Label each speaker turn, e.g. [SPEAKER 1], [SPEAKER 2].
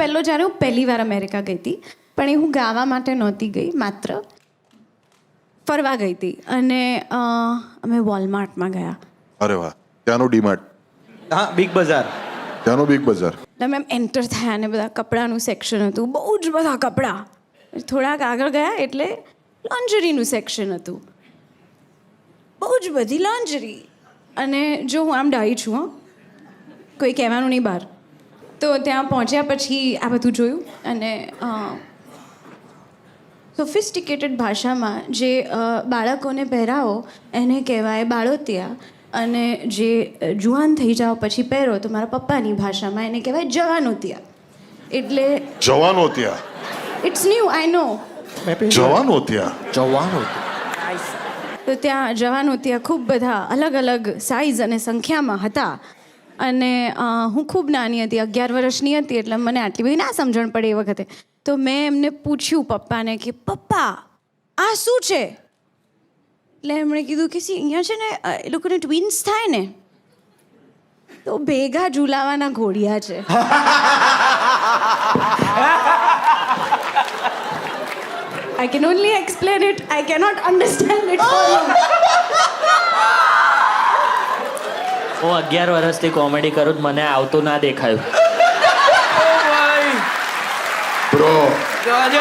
[SPEAKER 1] પહેલો જ્યારે હું પહેલી વાર અમેરિકા ગઈ હતી, પણ એ હું ગાવા માટે નહોતી ગઈ, માત્ર ફરવા ગઈ હતી. અને અમે વોલમાર્ટમાં ગયા.
[SPEAKER 2] અરે વાહ, ત્યાંનું ડીમાર્ટ,
[SPEAKER 3] હા, બિગ બજાર.
[SPEAKER 2] ત્યાંનું બિગ બજાર.
[SPEAKER 1] તમે એમ એન્ટર થયા અને બધા કપડાનું સેક્શન હતું, બહુ જ બધા કપડાં. થોડાક આગળ ગયા એટલે લોન્જરીનું સેક્શન હતું, બહુ જ બધી લોન્જરી. અને જો હું આમ ડાહી છું, હં, કોઈ કહેવાનું નહીં બહાર. તો ત્યાં પહોંચ્યા પછી આ બધું જોયું અને સોફિસ્ટિકેટેડ ભાષામાં જે બાળકોને પહેરાવો એને કહેવાય બાળોતિયા, અને જે જુવાન થઈ જાઓ પછી પહેરો તો મારા પપ્પાની ભાષામાં એને કહેવાય જવાનોતિયા. એટલે
[SPEAKER 2] જવાનો ત્યાં,
[SPEAKER 1] ઇટ્સ ન્યૂ, આઈ નો.
[SPEAKER 2] જવાનો ત્યાં.
[SPEAKER 3] જવાનું.
[SPEAKER 1] તો ત્યાં જવાનોતિયા ખૂબ બધા અલગ અલગ સાઇઝ અને સંખ્યામાં હતા. અને હું ખૂબ નાની હતી, 11 વર્ષની હતી, એટલે મને આટલી બધી ના સમજણ પડે એ વખતે. તો મેં એમને પૂછ્યું પપ્પાને કે પપ્પા આ શું છે? એટલે એમણે કીધું કે અહીંયા છે ને એ લોકોને ટ્વિન્સ થાય ને તો ભેગા ઝૂલાવાના ઘોડિયા છે. I can only explain it. I cannot understand it for you.
[SPEAKER 4] હું 11 વર્ષથી કોમેડી કરું, મને આવતું ના દેખાયું.
[SPEAKER 2] બ્રો,
[SPEAKER 3] ગજબ.